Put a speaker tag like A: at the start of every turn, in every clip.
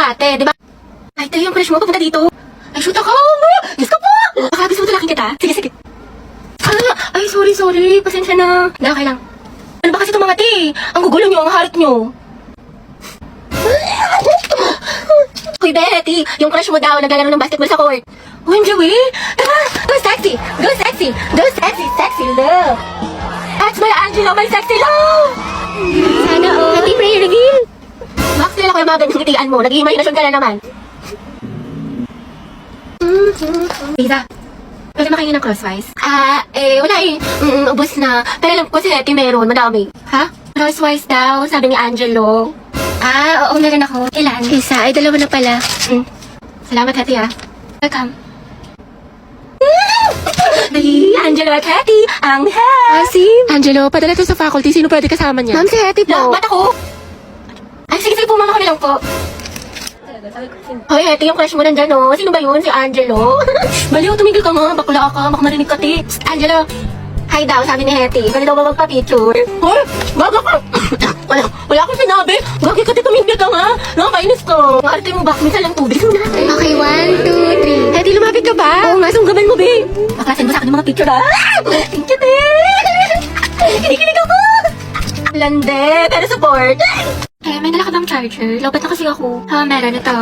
A: ate, di ba? Ay, tayo yung crush mo, papunta dito. Ay, shoot ako! Diyos ko po! Baka gusto mo talaking kita. Sige, sige. Ay, sorry. Pasensya na. Hindi, okay lang. Ano ba kasi itong mga te? Ang gugulo nyo, ang harit nyo. Hoy, Betty, yung crush mo daw, naglalaro ng basketball sa court. Oh, Joey, tara, go sexy, sexy love. That's my Angelo, my sexy love. Sana happy prayer reveal. Max, nila ko yung mga ganyan ngitian mo, nag-imaginasyon ka na naman. Lisa, pwede makainin ng crosswise? Wala eh. Ubus na. Pero alam ko si Hetty meron, madami. Ha? Crosswise daw, sabi ni Angelo. Oo, meron ako. Ilan? Isa, ay dalawa na pala. Salamat, Hetty, ha. Welcome. Ay, Angelo at Hetty, ang Sim.
B: Angelo, padala to sa faculty. Sino pwede kasama niya?
A: Ma'am, si Hetty po. Ba't ako? Ay, sige po, mama ko na lang po. Hoy, Hetty, yung crush mo nandyan, no? Sino ba yun? Si Angelo? Baliw, tumigil ka nga. Bakla ka. Baka marinig ka, ti. Angelo, hi daw, sabi ni Hetty. Pwede daw ba magpa-picture? Hoy, baga ka. Wala akong sinabi. Gagi ka, ti, tumigil ka nga. Nakakainis ka. Ang arte mo ba? Minsan lang tubig.
B: Okay, 1, 2, 3.
A: Hetty, lumapit ka ba? Oo nga, sunggaban mo, be. Baka send mo sa akin yung mga picture, ha? Thank you, te. Kinikilig ako. Lande, pero support. May dala ka bang charger? Lobat na kasi ako. Meron ito.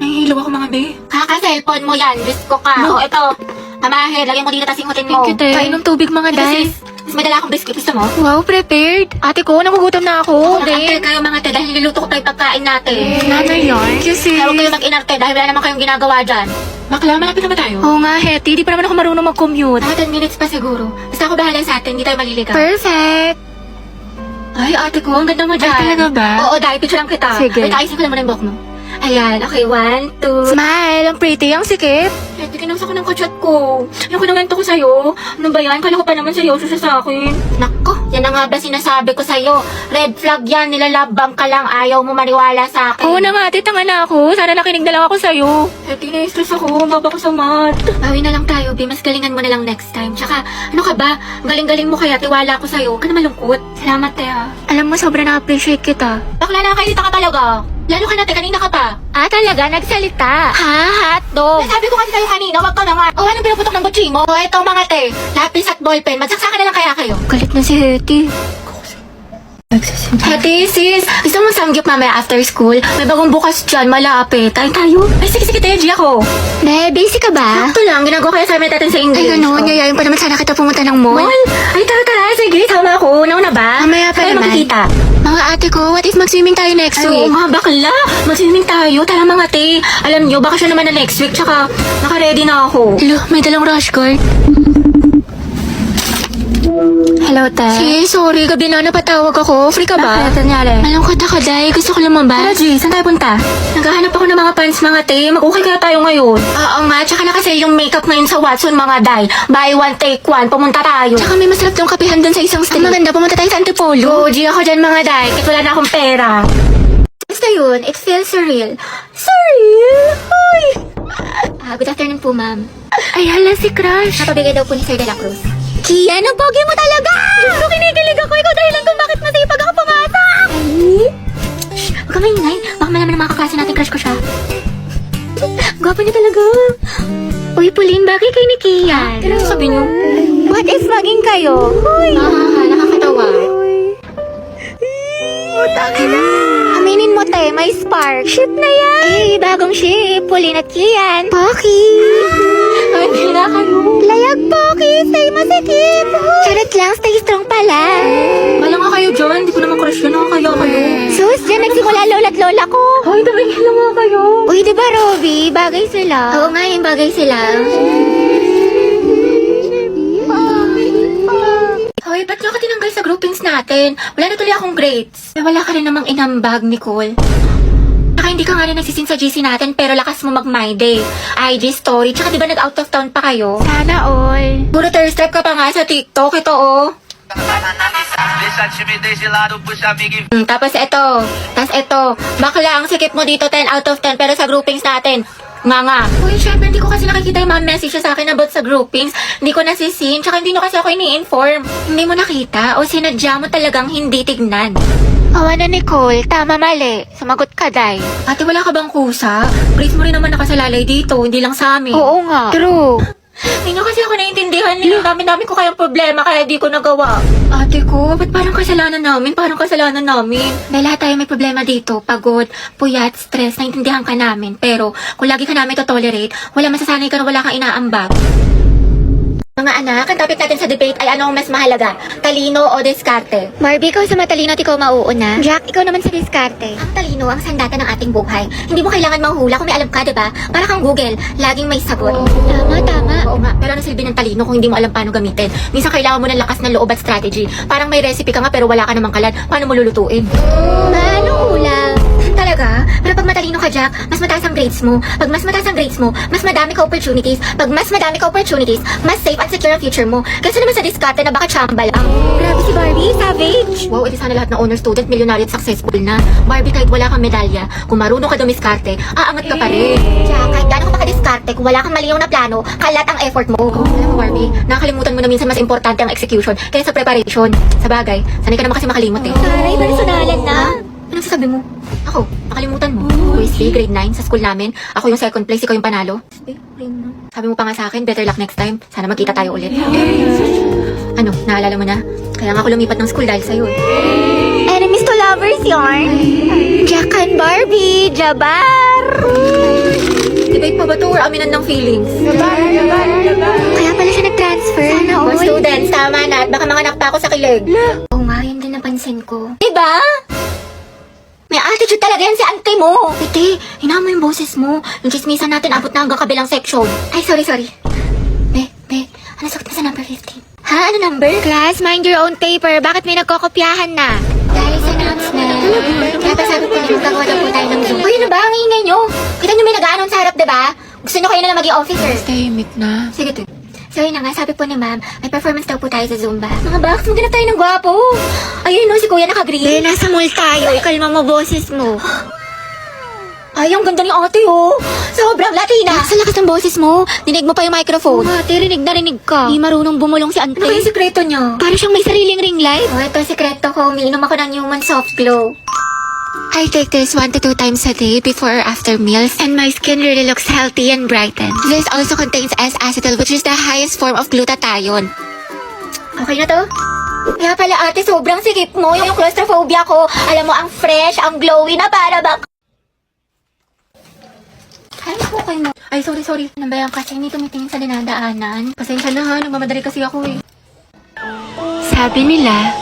B: Nahihilo ako mga be.
A: Kaka-cellphone mo yan. Disco ka.
B: No.
A: Ito. Mamahe, lagyan mo dito tas ingutin mo.
B: Thank you, te. Painom tubig mga
A: Ito,
B: day.
A: sis. Mas may dala akong biscuit. Gusto mo?
B: Wow, prepared. Ate ko, nagugutom na ako.
A: Nag-antay kayo mga te dahil niluto ko pa yung pagkain natin.
B: Ano yan? Kasi...
A: Kaya huwag kayo mag-inarte dahil wala naman kayong ginagawa dyan. Bakla, malapit na ba tayo?
B: Oo nga, Hetty. Di pa naman ako marunong mag-commute.
A: Mga 10 minutes pa siguro. Basta ako bahala sa atin. Hindi tayo maliligaw.
B: Perfect.
A: Ay, ate ko, ang ganda mo dyan.
B: Ay, talaga ba?
A: Oo, dahil picture lang kita.
B: Sige.
A: Wait, ayusin ko naman yung buhok mo. Ayan, okay, 1, 2...
B: Smile. Ang pretty. Ang sikip.
A: Ate, kinamsa ko ng kachat ko. Yung kinawento ko sa'yo. Ano ba yan? Kala ko pa naman seryoso siya sa akin. Nako, yan na nga ba sinasabi ko sa'yo. Red flag yan, nilalabang ka lang. Ayaw mo maniwala sa akin.
B: Oo na nga, ate. Tanga na ako. Sana nakinig na lang ako sa'yo.
A: Ate, na-stress ako. Baba ko sa mat. Bawi na lang tayo, Bi. Mas galingan mo na lang next time. Tsaka, ano ka ba? Galing-galing mo kaya. Tiwala ko sa'yo. Ka na malungkot. Salamat, te, ha.
B: Alam mo, sobra na-appreciate kita.
A: Bakla na kayo ka talaga. Lalo ka na, te. Kanina ka pa.
B: Talaga? Nagsalita.
A: Ha? Hotdog? Sabi ko kasi sa'yo kanina, wag ka na nga. O, anong pinuputok ng butsi mo? O, eto mga te. Lapis at ballpen. Magsaksakan na lang kaya kayo.
B: Galit na si Hetty.
A: Ate, sis, gusto mo samgyup mamaya after school? May bagong bukas dyan, malapit. Tayo. Ay, sige, te, G ako.
B: Ne, busy ka ba?
A: Sakto lang, ginagawa ko yung assignment natin sa English.
B: Ay, gano'n. Yayayin pa naman sana kita pumunta ng mall.
A: Mall? Ay, tara, sige, sama ako. Nauna ba?
B: Mamaya pa
A: Tayo
B: naman.
A: makikita.
B: Mga ate ko, what if mag-swimming tayo next
A: Ay,
B: week?
A: oo nga, bakla. Mag-swimming tayo. Tara mga te. Alam nyo, baka siya naman na next week. Tsaka, naka-ready na ako.
B: Hello, may dalang rush guard. Hello, te. Sis, sorry. Gabi na napatawag ako. Free ka ba?
A: Bakit? Nangyari?
B: Malungkot ako, day. Gusto ko
A: Tara,
B: lumabas.
A: G, saan tayo punta? Naghahanap ako ng mga pants, mga te. Mag-okay kaya tayo ngayon. Oo nga, tsaka na kasi yung makeup ngayon sa Watson, mga day. Buy one, take one. Pumunta tayo.
B: Tsaka may masarap tong kapihan dun sa isang street. Ang maganda, pumunta tayo sa Antipolo.
A: Go, G, ako dyan, mga day. Kahit wala na akong pera. Basta yun, it feels surreal. Surreal? Hoy! Good afternoon po, ma'am.
B: Ay, hala si Crush.
A: Napabigay daw po ni Sir De La Cruz.
B: Kian, ang pogi mo talaga! Gusto kinikilig ako. Ikaw dahilan kung bakit masipag ako pumasok.
A: Ay? Shh, huwag ka maingay. Baka malaman ng mga kaklase natin crush ko siya. Gwapo niya talaga.
B: Uy, Pauline, bagay kay ni Kian.
A: Kailan sabi niyo?
B: What if maging kayo? Uy!
A: Nakakatawa.
B: Utangin na! Aminin mo, te, may spark. Ship na yan! Eh, bagong ship. Pauline at Kian. Poki!
A: Ay, hindi na kayo.
B: Layag, Poki! Stay masikip! Charot lang, stay strong pala.
A: Wala nga kayo dyan. Hindi ko naman crush yun. Nakakaya kayo.
B: Sus, dyan nagsimula lola't lola ko.
A: Ay, tumingin lang nga kayo.
B: Uy, di ba, Robby? Bagay sila.
A: Oo nga, yung bagay sila. Hoy, ba't nyo ka tinanggal sa groupings natin? Wala na tuloy akong grades. Wala ka rin namang inambag, Nicole. Saka hindi ka nga rin nagsisin sa GC natin pero lakas mo mag-my day. IG story, tsaka di ba nag-out of town pa kayo?
B: Sana all.
A: Puro thirst trap ka pa nga sa TikTok, ito oh.
C: Deixa a timidez de lado, puxa amigo e
A: Tapos ito, bakla ang sikip mo dito 10 out of 10 pero sa groupings natin Nga. Uy, syempre, hindi ko kasi nakikita yung mga message sa akin about sa groupings. Hindi ko nasisin, tsaka hindi nyo kasi ako ini-inform. Hindi mo nakita o sinadya mo talagang hindi tignan.
B: Awa na, Nicole. Tama, mali. Sumagot ka, Day.
A: Ate, wala ka bang kusa? Grace mo rin naman nakasalalay dito, hindi lang sa amin.
B: Oo nga. True.
A: Hindi nyo kasi ako naiintindihan eh. Dami-dami ko kayang problema kaya di ko nagawa. Ate ko, ba't parang kasalanan namin? Parang kasalanan namin. Dahil lahat tayo may problema dito. Pagod, puyat, stress, naiintindihan ka namin. Pero kung lagi ka namin to-tolerate, wala masasanay ka na wala kang inaambag. Mga anak, ang topic natin sa debate ay ano ang mas mahalaga? Talino o diskarte?
B: Marby, ikaw sa matalino at ikaw mauuna. Jack, ikaw naman sa diskarte.
A: Ang talino ang sandata ng ating buhay. Hindi mo kailangan manghula kung may alam ka, diba? Para kang Google, laging may sagot.
B: Tama.
A: Oo nga, pero ano silbi ng talino kung hindi mo alam paano gamitin? Minsan kailangan mo ng lakas ng loob at strategy. Parang may recipe ka nga pero wala ka namang kalan. Paano mo lulutuin?
B: Paano ulam?
A: Talaga? Pero pag matalino ka, Jack, mas mataas ang grades mo. Pag mas mataas ang grades mo, mas madami ka opportunities. Pag mas madami ka opportunities, mas safe at secure ang future mo. Kasi naman sa diskarte na baka chamba lang.
B: Grabe si Barbie, savage.
A: Wow, edi sana lahat ng honor student, milyonaryo at successful na. Barbie, kahit wala kang medalya, kung marunong ka dumiskarte, aangat ka pa rin.
B: Jack, kahit gano'n ka pa ka-diskarte, kung wala kang maliyaw na plano, kalat ang effort mo.
A: Alam mo, Barbie, nakakalimutan mo na minsan mas importante ang execution kaysa preparation. Sa bagay, sanay ka naman kasi makalimot eh.
B: Taray, personalan na.
A: Anong sasabi mo? Ako, nakalimutan mo. Quiz day, grade 9, sa school namin. Ako yung second place, ikaw yung panalo. Sabi mo pa nga sa akin, better luck next time. Sana magkita tayo ulit. Ano, naalala mo na? Kaya nga ako lumipat ng school dahil sa'yo eh.
B: Enemies to lovers yarn. Jack and Barbie, Jabar.
A: Debate pa ba to or aminan ng feelings?
B: Kaya pala siya nag-transfer. Sana
A: Mga students, tama na at baka manganak pa ako sa kilig.
B: Oo nga, yun din napansin ko.
A: Diba? May attitude talaga yan si auntie mo. Ate, hinaan mo yung boses mo. Yung chismisan natin abot na hanggang kabilang section. Ay, sorry. Be, ano sakit na sa number 15? Ha? Ano number?
B: Class, mind your own paper. Bakit may nagkokopyahan na?
A: Dahil sa announcement. Kaya pa sabi ko na magkagawa daw po tayo ng Zoom. Uy, ano ba? Ang ingay nyo. Kita nyo may nag-a-announce sa harap, diba? Gusto nyo kayo na lang maging officer.
D: Tahimik na.
A: Sige, to. So yun na nga, sabi po ni ma'am, may performance daw po tayo sa Zumba. Mga box, maghanap tayo ng gwapo. Ayun no, si kuya naka-green.
B: Dahil nasa mall tayo, ikalma mo boses mo.
A: Ay, ang ganda ni ate, oh. Sobrang Latina.
B: Sa lakas ng boses mo, dinig mo pa yung microphone. Ate, rinig na rinig ka. Di marunong bumulong si Ante.
A: Ano ba yung sikreto niya?
B: Para siyang may sariling ring light.
A: Oh, ito ang sikreto ko. Umiinom ako ng Human Soft Glow.
B: I take this 1 to 2 times a day before or after meals, and my skin really looks healthy and brightened. This also contains S-acetyl, which is the highest form of glutathione.
A: Okay na to? Kaya pala ate, sobrang sikip mo. Yung claustrophobia ko. Alam mo, ang fresh, ang glowy na para ba... Ay, ako kayo mo. Ay, sorry. Nambayan kasi hindi tumitingin sa dinadaanan. Pasensya na ha, nagmamadali kasi ako eh.
B: Sabi nila,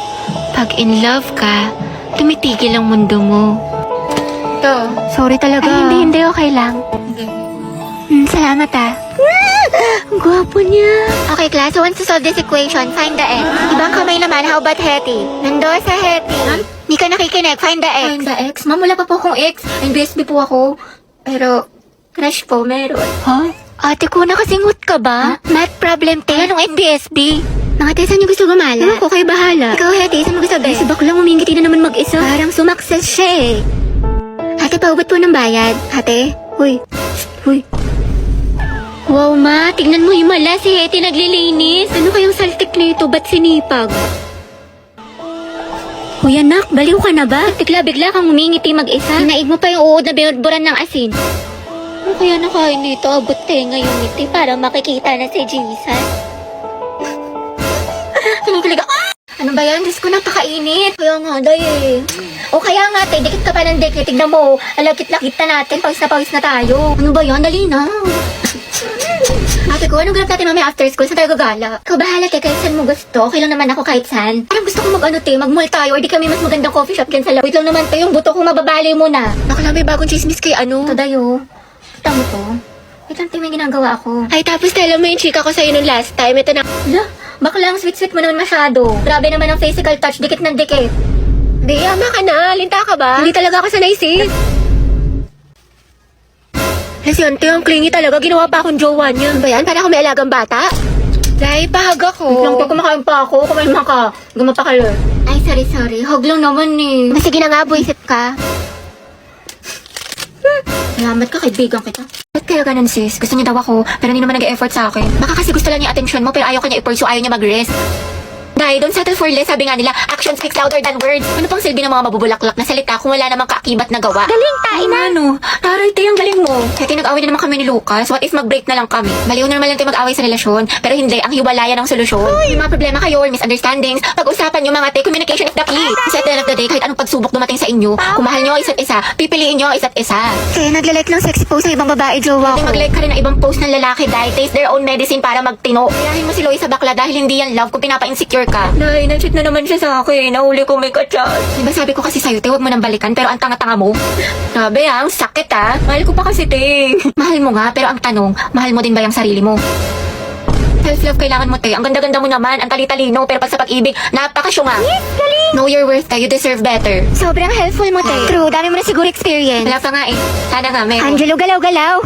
B: pag in love ka, tumitigil ang mundo mo.
A: Ito.
B: Sorry talaga. Ay, hindi, okay lang. Salamat Ang gwapo niya. Okay, class, who wants to solve this equation? Find the x. Ibang kamay naman, how about Hetty? Nando sa Hetty. Hindi ka nakikinig, find the x.
A: Find the ex. Ma'am, wala pa po akong ex. NBSB po ako. Pero, crush po, meron.
B: Huh? Ate ko, nakasingot ka ba? Math problem, te. Anong NBSB? Mga te, saan niyo gusto gumala? Ewan ko, kayo bahala. Ikaw, Hetty, saan mo gusto ba? Si baklang umingiti na naman mag-isa. Parang sumakses siya eh. Ate, paubat po ng bayad. Ate? Huy. Wow, ma. Tignan mo himala. Si Hetty naglilinis. Ano kayang saltik na ito? Ba't sinipag? Hoy anak, baliw ka na ba? Bigla kang umingiti mag-isa. Hinaig mo pa yung uod na binudburan ng asin. Ano kaya nakain nito? Abot tenga yung ngiti para makikita na si Jesus.
A: Kinikilig ako. Ano ba yan? Diyos ko, napakainit. Kaya nga, day. O kaya nga, te, dikit ka pa ng dikit. Tignan mo, alakit-lakit na natin. Pawis na tayo. Ano ba yan? Dali na. Ate ko, anong ganap natin mamaya after school? Saan tayo gagala? Ikaw bahala, te, kahit saan mo gusto. Okay lang naman ako kahit saan. Parang gusto ko mag-mall tayo. Or di kami mas magandang coffee shop dyan sa loob. Wait lang naman, te, yung buto ko mababali mo na.
B: Bakla, may bagong chismis kay ano?
A: Ito, dayo. Kita mo to? Wait lang, te, may ginagawa ako.
B: Ay, tapos tala mo yung chika ko sa'yo nung last time. Ito na.
A: Hala, bakla ang sweet-sweet mo naman masyado. Grabe naman ang physical touch, dikit ng dikit.
B: Di, ama ka na. Linta ka ba? Hindi talaga ako sanay, sis. Lesyente, ang clingy talaga. Ginawa pa akong jowa niya. Ano ba yan? Para ako may alagang bata? Dahil pahag ako.
A: Wait lang, te, kumakain pa ako. Kumain ka. Gumapa ka lang. Ay, sorry. Hug lang naman eh.
B: Sige na nga, buisit ka.
A: Salamat ka, kaibigan kita.
B: Ba't kaya ganun sis? Gusto niya daw ako, pero hindi naman nag-effort sa akin. Baka kasi gusto lang niya attention mo, pero ayaw kanya i-pursue, ayaw niya mag-rest. Dahil don't settle for less, sabi nga nila, action speaks louder than words. Ano pang silbi ng mga mabubulaklak na salita kung wala namang kaakibat na gawa? Galing, tain na! Ano? Taray, te, ang galing mo. Kaya nag-away na naman kami ni Lucas, what if mag-break na lang kami? Baliw na naman lang tayo mag-away sa relasyon, pero hindi, ang hiwalayan ang solusyon. May mga problema kayo or misunderstandings, pag-usapan nyo mga te, communication is the key. Kasi at the end of the day, kahit anong pagsubok dumating sa inyo, kung mahal nyo ang isa't isa, pipiliin nyo ang isa't isa.
A: Kaya naglalike lang sexy post ng ibang babae, jowa
B: Pwede mag-like ka rin ng ibang post ng lalaki dahil taste their own medicine para magtino. Kayahin mo si Loie sa bakla dahil hindi yan love kung pinapa-insecure ka.
A: Nay, na-cheat na naman siya sa akin. Nahuli ko may kachat.
B: Diba sabi ko kasi sa'yo, te, huwag mo nang balikan pero ang tanga-tanga mo.
A: Sabi ang sakit Mahal ko pa kasi, te.
B: Mahal mo nga, pero ang tanong, mahal mo din ba yung sarili mo? Self-love kailangan mo, te. Ang ganda-ganda mo naman, ang tali-talino, pero pag sa pag-ibig, napakasyunga. Yes, galing! Know your worth, te. You deserve better.
A: Sobrang helpful mo, te. True, dami mo na siguro experience.
B: Wala pa nga eh. Sana nga, meron.
A: Angelo, galaw-galaw.